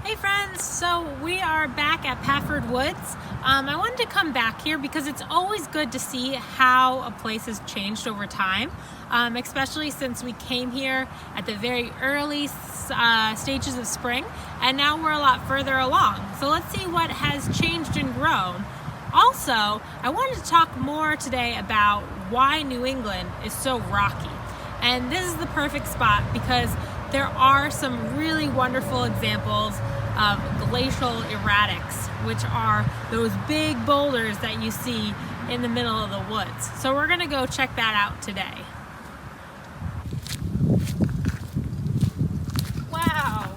Hey friends, so we are back at Pafford Woods. I wanted to come back here because it's always good to see how a place has changed over time, especially since we came here at the very early stages of spring, and now we're a lot further along. So let's see what has changed and grown. Also, I wanted to talk more today about why New England is so rocky. And this is the perfect spot because there are some really wonderful examples of glacial erratics, which are those big boulders that you see in the middle of the woods. So we're gonna go check that out today. Wow.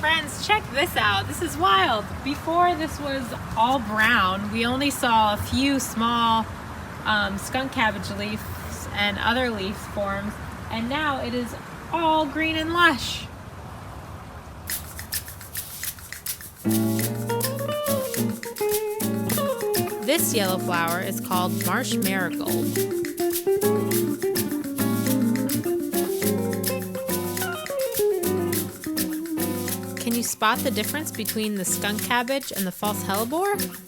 Friends, check this out. This is wild. Before this was all brown, we only saw a few small skunk cabbage leaves and other leaf forms, and now it is all green and lush. This yellow flower is called marsh marigold. Can you spot the difference between the skunk cabbage and the false hellebore?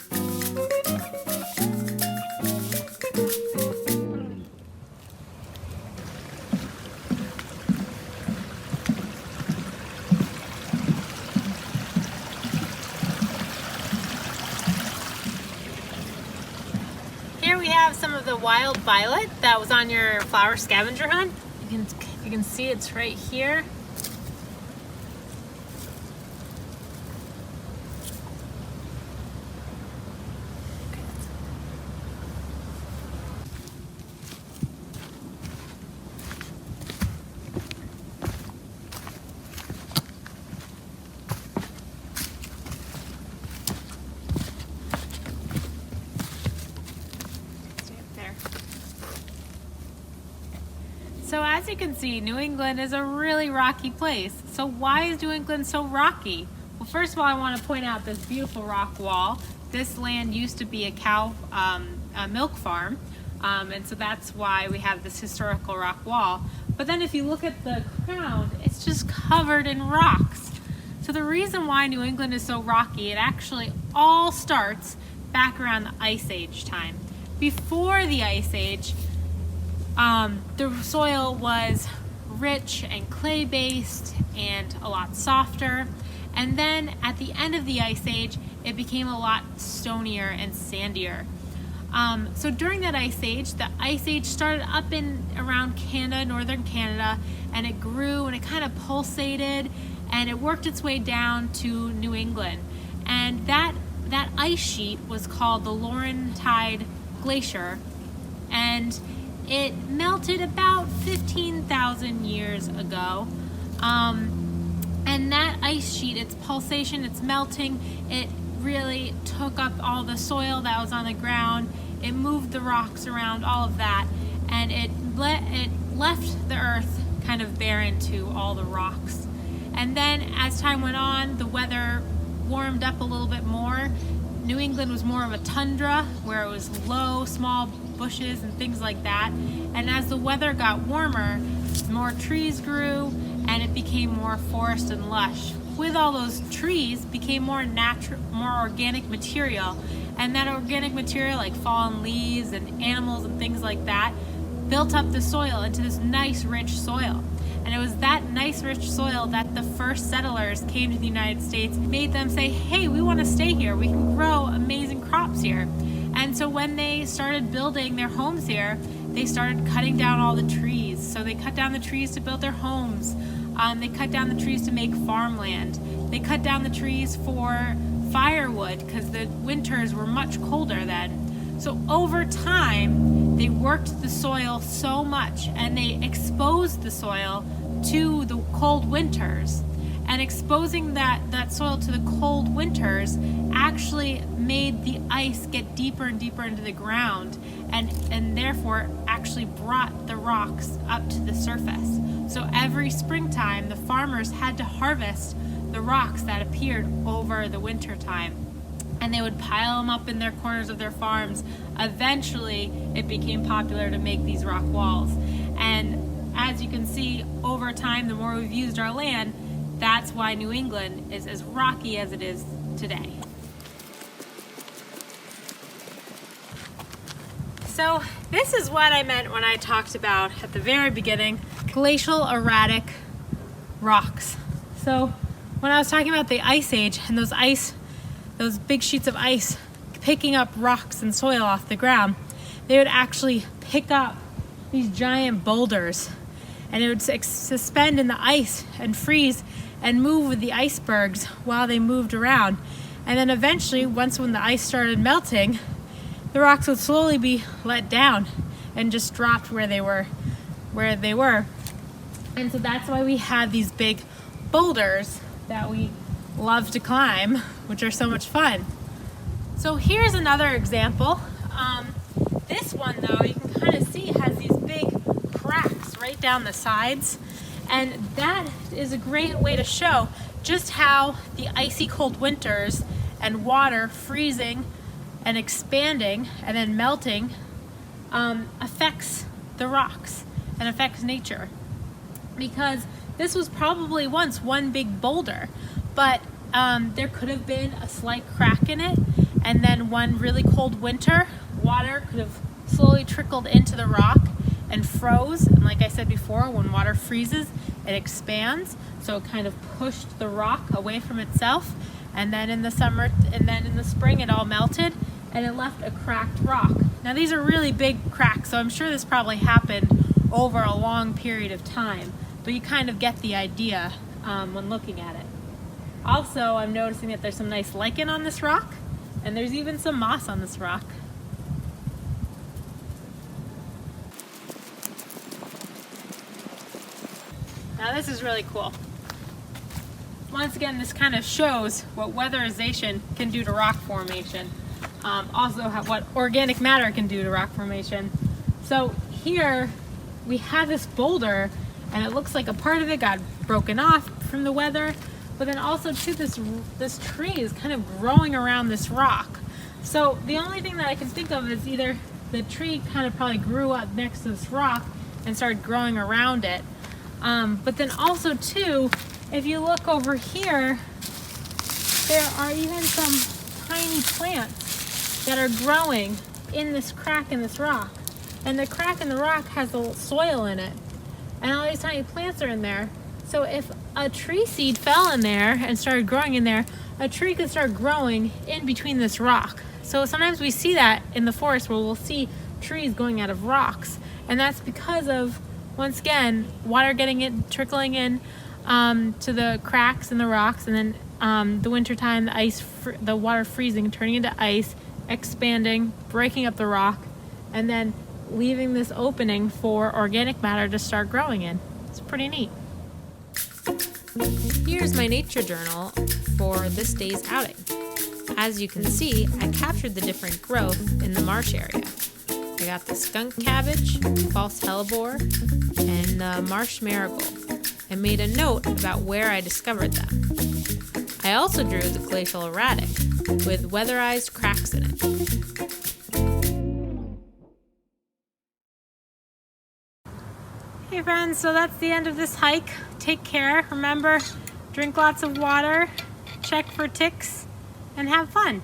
Here we have some of the wild violet that was on your flower scavenger hunt. You can see it's right here. So as you can see, New England is a really rocky place. So why is New England so rocky? Well, first of all, I want to point out this beautiful rock wall. This land used to be a milk farm, and so that's why we have this historical rock wall. But then if you look at the ground, it's just covered in rocks. So the reason why New England is so rocky, it actually all starts back around the Ice Age time. Before the Ice Age, the soil was rich and clay-based and a lot softer. And then at the end of the Ice Age, it became a lot stonier and sandier. So during that Ice Age, the Ice Age started up in around Canada, northern Canada, and it grew and it kind of pulsated and it worked its way down to New England. And that ice sheet was called the Laurentide Glacier, and it melted about 15,000 years ago. And that ice sheet, its pulsation, its melting, it really took up all the soil that was on the ground. It moved the rocks around, all of that, and it left the earth kind of barren to all the rocks. And then as time went on, the weather warmed up a little bit more. New England was more of a tundra where it was low, small bushes and things like that. And as the weather got warmer, more trees grew and it became more forest and lush. With all those trees became more natural, more organic material. And that organic material, like fallen leaves and animals and things like that, built up the soil into this nice, rich soil. And it was that nice, rich soil that the first settlers came to the United States, made them say, hey, we want to stay here. We can grow amazing crops here. And so when they started building their homes here, they started cutting down all the trees. So they cut down the trees to build their homes. They cut down the trees to make farmland. They cut down the trees for firewood because the winters were much colder then. So over time, they worked the soil so much and they exposed the soil to the cold winters. And exposing that soil to the cold winters actually made the ice get deeper and deeper into the ground, and therefore actually brought the rocks up to the surface. So every springtime, the farmers had to harvest the rocks that appeared over the winter time. And they would pile them up in their corners of their farms eventually it became popular to make these rock walls. And as you can see, over time, the more we've used our land, that's why New England is as rocky as it is today. So this is what I meant when I talked about, at the very beginning, glacial erratic rocks. So when I was talking about the Ice Age and those big sheets of ice picking up rocks and soil off the ground, they would actually pick up these giant boulders, and it would suspend in the ice and freeze and move with the icebergs while they moved around. And then eventually, when the ice started melting, the rocks would slowly be let down and just dropped where they were. And so that's why we have these big boulders that we love to climb, which are so much fun. So here's another example. This one, though, you can kind of see has these big cracks right down the sides, and that is a great way to show just how the icy cold winters and water freezing and expanding and then melting affects the rocks and affects nature. Because this was probably once one big boulder, but there could have been a slight crack in it, and then one really cold winter, water could have slowly trickled into the rock and froze. And like I said before, when water freezes, it expands, so it kind of pushed the rock away from itself. And then in the spring, it all melted and it left a cracked rock. Now these are really big cracks, so I'm sure this probably happened over a long period of time, but you kind of get the idea when looking at it. Also, I'm noticing that there's some nice lichen on this rock, and there's even some moss on this rock. Now this is really cool. Once again, this kind of shows what weatherization can do to rock formation. Also what organic matter can do to rock formation. So here we have this boulder, and it looks like a part of it got broken off from the weather, but then also too, this tree is kind of growing around this rock. So the only thing that I can think of is either the tree kind of probably grew up next to this rock and started growing around it. But then also too, if you look over here, there are even some tiny plants that are growing in this crack in this rock. And the crack in the rock has the soil in it, and all these tiny plants are in there. So if a tree seed fell in there and started growing in there, a tree could start growing in between this rock. So sometimes we see that in the forest where we'll see trees going out of rocks, and that's because of, once again, water trickling in to the cracks in the rocks, and then the wintertime, the water freezing, turning into ice, expanding, breaking up the rock, and then leaving this opening for organic matter to start growing in. It's pretty neat. Here's my nature journal for this day's outing. As you can see, I captured the different growth in the marsh area. I got the skunk cabbage, false hellebore, and the marsh marigold, and made a note about where I discovered them. I also drew the glacial erratic with weatherized cracks in it. Hey friends, so that's the end of this hike. Take care. Remember, drink lots of water, check for ticks, and have fun.